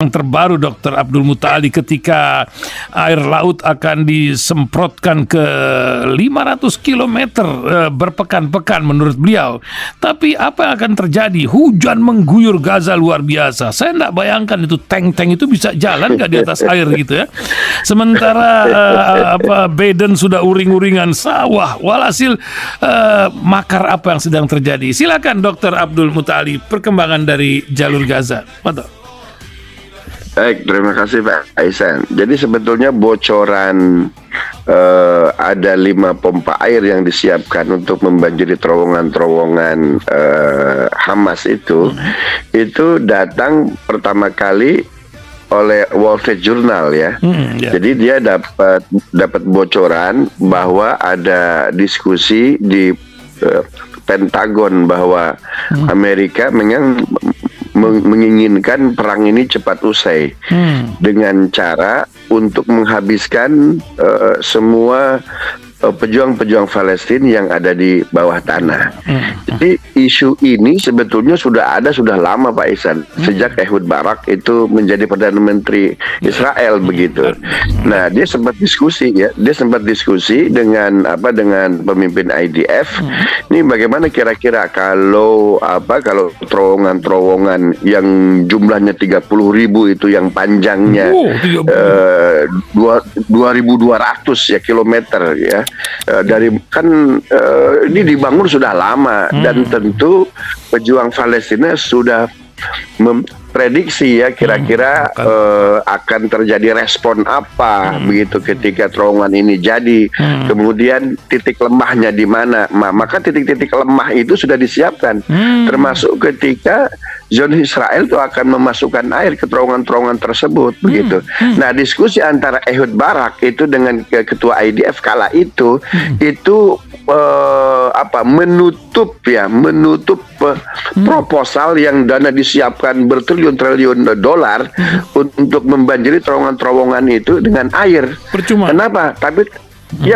yang terbaru Dr. Abdul Muta'ali ketika air laut akan disemprotkan ke 500 km berpekan-pekan menurut beliau. Tapi apa yang akan terjadi? Hujan mengguyur Gaza luar biasa. Saya tidak bayangkan itu tank-tank itu bisa jalan nggak di atas air gitu ya. Sementara Biden sudah uring-uringan sawah. Walhasil makar apa yang sedang terjadi? Silakan Dr. Abdul Muta'ali, perkembangan dari jalur Gaza. Betul. Baik, terima kasih Pak Aisan. Jadi sebetulnya bocoran ada 5 pompa air yang disiapkan untuk membanjiri terowongan-terowongan Hamas itu datang pertama kali oleh Wall Street Journal ya. Jadi dia dapat bocoran bahwa ada diskusi di Pentagon bahwa Amerika menginginkan perang ini cepat usai dengan cara untuk menghabiskan semua pejuang-pejuang Palestina yang ada di bawah tanah. Jadi isu ini sebetulnya sudah lama Pak Ihsan, sejak Ehud Barak itu menjadi Perdana Menteri Israel begitu. Nah, dia sempat diskusi dengan pemimpin IDF. Ini bagaimana kira-kira kalau terowongan yang jumlahnya 30.000 itu yang panjangnya 2.200 ya kilometer ya. Ini dibangun sudah lama dan tentu pejuang Palestina sudah memprediksi ya kira-kira akan terjadi respon apa begitu ketika terowongan ini jadi, kemudian titik lemahnya di mana. Maka titik-titik lemah itu sudah disiapkan, termasuk ketika Zionis Israel itu akan memasukkan air ke terowongan-terowongan tersebut begitu. Nah, diskusi antara Ehud Barak itu dengan ketua IDF kala itu menutup proposal yang dana disiapkan bertriliun-triliun dolar untuk membanjiri terowongan-terowongan itu dengan air. Percuma. Kenapa?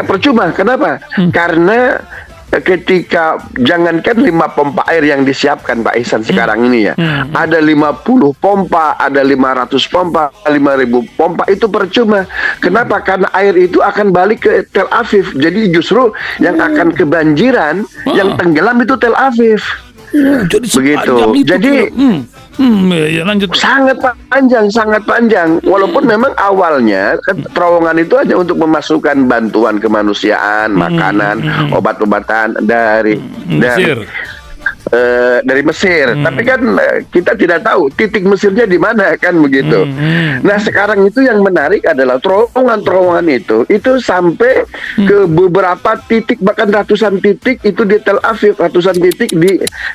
Percuma. Kenapa? Karena ketika jangankan 5 pompa air yang disiapkan Pak Ihsan sekarang ini ya, ada 50 pompa, ada 500 pompa, 5.000 pompa, itu percuma. Kenapa? Karena air itu akan balik ke Tel Aviv. Jadi justru yang akan kebanjiran, yang tenggelam itu Tel Aviv. Begitu. Jadi lanjut. Sangat panjang. Walaupun memang awalnya terowongan itu hanya untuk memasukkan bantuan kemanusiaan, makanan, obat-obatan dari Mesir. Tapi kan kita tidak tahu titik Mesirnya di mana kan begitu. Nah, sekarang itu yang menarik adalah terowongan-terowongan itu sampai ke beberapa titik, bahkan ratusan titik itu di Tel Aviv, ratusan titik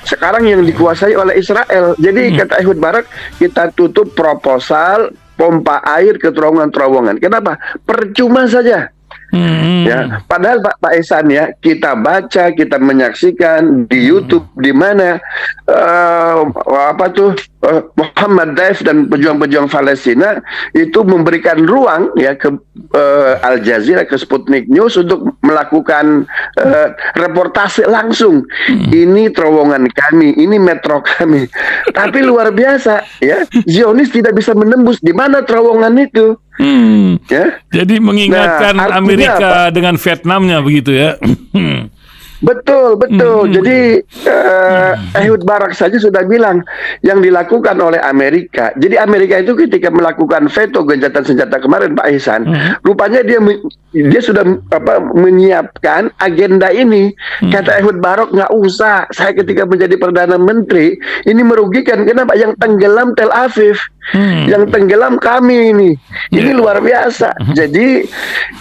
sekarang yang dikuasai oleh Israel. Jadi kata Ehud Barak, kita tutup proposal pompa air ke terowongan-terowongan. Kenapa? Percuma saja. Ya, padahal Pak Ihsan ya, kita baca, kita menyaksikan di YouTube di mana Muhammad Daif dan pejuang-pejuang Palestina itu memberikan ruang ya ke Al Jazeera, ke Sputnik News untuk melakukan reportase langsung. Ini terowongan kami, ini metro kami. Tapi luar biasa ya, Zionis tidak bisa menembus di mana terowongan itu. Ya? Jadi mengingatkan Amerika dengan Vietnamnya begitu ya. Betul. Jadi Ehud Barak saja sudah bilang yang dilakukan oleh Amerika. Jadi Amerika itu ketika melakukan veto gencatan senjata kemarin Pak Ihsan, rupanya dia sudah menyiapkan agenda ini. Kata Ehud Barak, nggak usah. Saya ketika menjadi Perdana Menteri ini merugikan. Kenapa? Yang tenggelam Tel Aviv. Yang tenggelam kami ini. Ini luar biasa. Jadi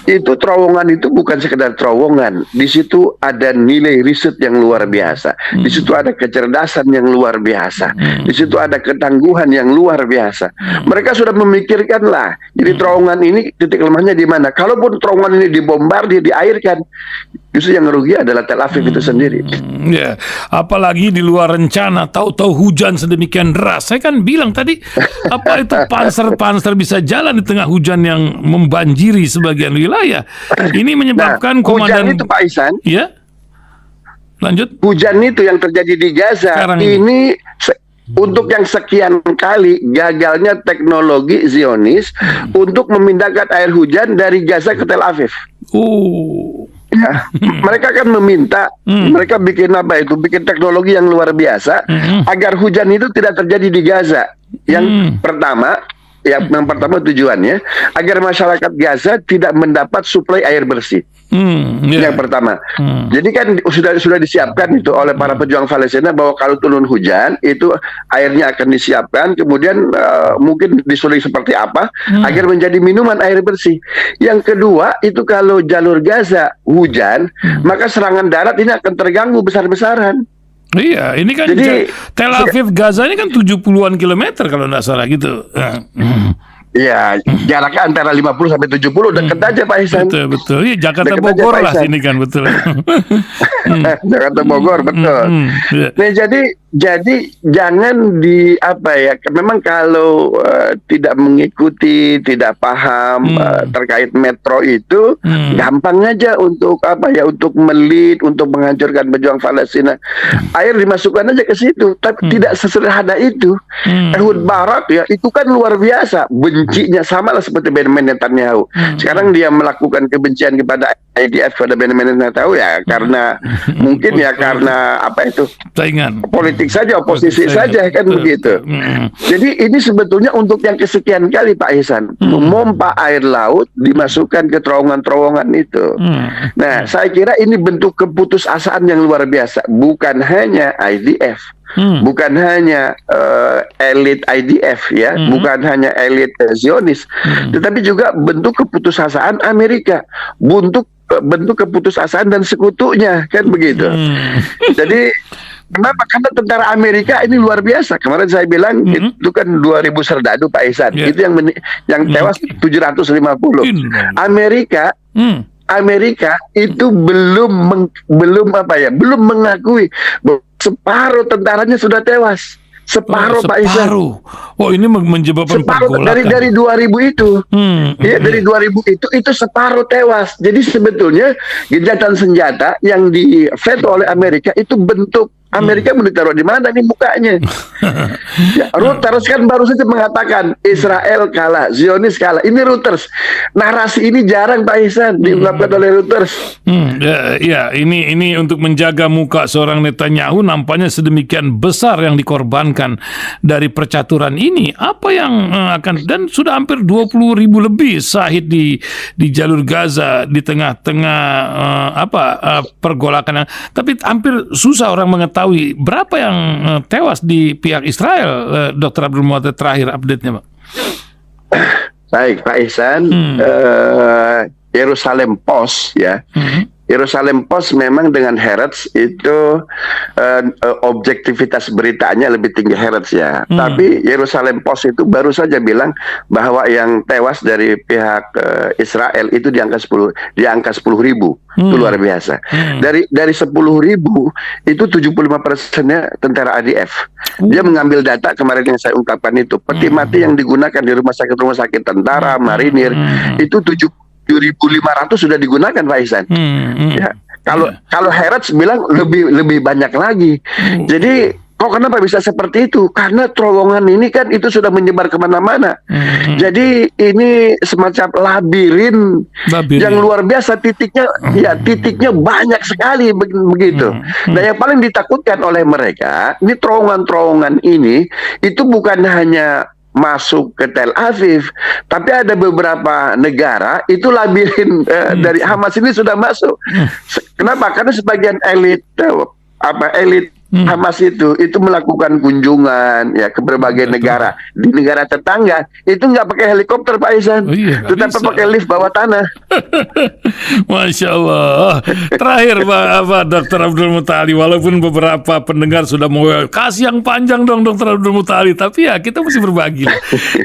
itu terowongan itu bukan sekedar terowongan. Di situ ada nilai riset yang luar biasa. Di situ ada kecerdasan yang luar biasa. Di situ ada ketangguhan yang luar biasa. Mereka sudah memikirkan lah. Jadi terowongan ini titik lemahnya di mana? Kalaupun terowongan ini dibombardir, diairkan, justru yang rugi adalah Tel Aviv itu sendiri. Ya, apalagi di luar rencana, tahu-tahu hujan sedemikian deras. Saya kan bilang tadi, apa itu panser bisa jalan di tengah hujan yang membanjiri sebagian wilayah. Ini menyebabkan komandan hujan itu Pak Ihsan. Ya, lanjut. Hujan itu yang terjadi di Gaza sekarang ini untuk yang sekian kali gagalnya teknologi Zionis untuk memindahkan air hujan dari Gaza ke Tel Aviv. Oh. Ya, mereka kan meminta, mereka bikin bikin teknologi yang luar biasa agar hujan itu tidak terjadi di Gaza. Yang pertama tujuannya agar masyarakat Gaza tidak mendapat suplai air bersih. Yang pertama. Jadi kan sudah disiapkan itu oleh para pejuang Palestina bahwa kalau turun hujan itu airnya akan disiapkan, kemudian mungkin disuling seperti apa agar menjadi minuman air bersih. Yang kedua itu kalau jalur Gaza hujan, maka serangan darat ini akan terganggu besar-besaran. Iya, ini kan jadi, Tel Aviv Gaza ini kan 70-an kilometer kalau nggak salah gitu. Iya, jaraknya antara 50 sampai 70, dekat aja Pak Ihsan. Betul. Iya, Jakarta Deket Bogor aja, lah sini kan, betul. Jakarta Bogor, betul. Nah, jadi jangan memang kalau tidak mengikuti, tidak paham terkait metro itu gampang aja untuk untuk melit, untuk menghancurkan pejuang Palestina. Air dimasukkan aja ke situ, tapi tidak sesederhana itu. Ehud Barak itu kan luar biasa, bencinya sama lah seperti Benjamin Netanyahu. Sekarang dia melakukan kebencian kepada IDF, kepada Benjamin Netanyahu karena mungkin karena saingan politik saja, oposisi saja kan begitu. Jadi ini sebetulnya untuk yang kesekian kali Pak Ihsan memompa air laut dimasukkan ke terowongan-terowongan itu. Nah, saya kira ini bentuk keputusasaan yang luar biasa, bukan hanya IDF. Bukan hanya elit IDF bukan hanya elit Zionis, tetapi juga bentuk keputusasaan Amerika, bentuk keputusasaan dan sekutunya kan begitu. Jadi kenapa? Karena tentara Amerika ini luar biasa. Kemarin saya bilang itu kan 2.000 serdadu Pak Ihsan. Itu yang tewas 750. Amerika itu belum mengakui separuh tentaranya sudah tewas. Separuh Pak Ihsan. Oh, ini menyebabkan pergolakan. Dari 2000 itu. Dari 2000 itu separuh tewas. Jadi sebetulnya gencatan senjata yang diveto oleh Amerika itu bentuk Amerika mau ditaruh di mana nih mukanya? Reuters kan baru saja mengatakan Israel kalah, Zionis kalah. Ini Reuters. Narasi ini jarang Pak Ihsan diungkapkan oleh Reuters. Ini untuk menjaga muka seorang Netanyahu nampaknya sedemikian besar yang dikorbankan dari percaturan ini. Apa yang dan sudah hampir 20.000 lebih syahid di jalur Gaza di tengah-tengah pergolakan. Tapi hampir susah orang mengetahui berapa yang tewas di pihak Israel. Dr. Abdul Muatir, terakhir update-nya, Pak. Baik, Pak Ihsan. Yerusalem Post Yerusalem Post memang dengan Haaretz itu objektivitas beritanya lebih tinggi Haaretz tapi Yerusalem Post itu baru saja bilang bahwa yang tewas dari pihak Israel itu di angka 10.000. Itu luar biasa. Dari 10.000 itu 75%-nya tentara ADF. Dia mengambil data kemarin yang saya ungkapkan itu. Peti mati yang digunakan di rumah sakit tentara, marinir itu 7.500 sudah digunakan Pak Ihsan. Kalau Haaretz bilang lebih banyak lagi. Jadi kenapa bisa seperti itu? Karena terowongan ini kan itu sudah menyebar kemana-mana. Jadi ini semacam labirin yang luar biasa, titiknya banyak sekali begitu. Dan yang paling ditakutkan oleh mereka, ini terowongan ini itu bukan hanya masuk ke Tel Aviv, tapi ada beberapa negara itu labirin dari Hamas ini sudah masuk. Kenapa? Karena sebagian elit Hamas itu melakukan kunjungan ke berbagai negara. Di negara tetangga itu nggak pakai helikopter Pak Ihsan, tetapi pakai lift bawah tanah. Masya Allah. Terakhir Pak Dr. Abdul Mutali, walaupun beberapa pendengar sudah mau kasih yang panjang dong Dr. Abdul Mutali, tapi kita mesti berbagi.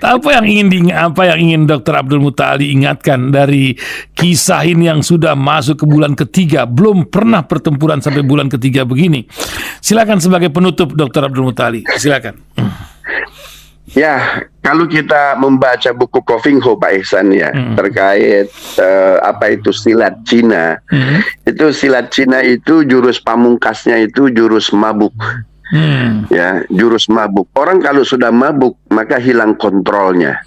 Apa yang ingin Dr. Abdul Mutali ingatkan dari kisah ini yang sudah masuk ke bulan ketiga, belum pernah pertempuran sampai bulan ketiga begini. Silakan sebagai penutup Dr. Abdul Mutali, silakan. Ya, kalau kita membaca buku Koving Ho Pak Ihsan terkait itu silat Cina. Itu silat Cina itu jurus pamungkasnya itu jurus mabuk. Ya, jurus mabuk. Orang kalau sudah mabuk maka hilang kontrolnya.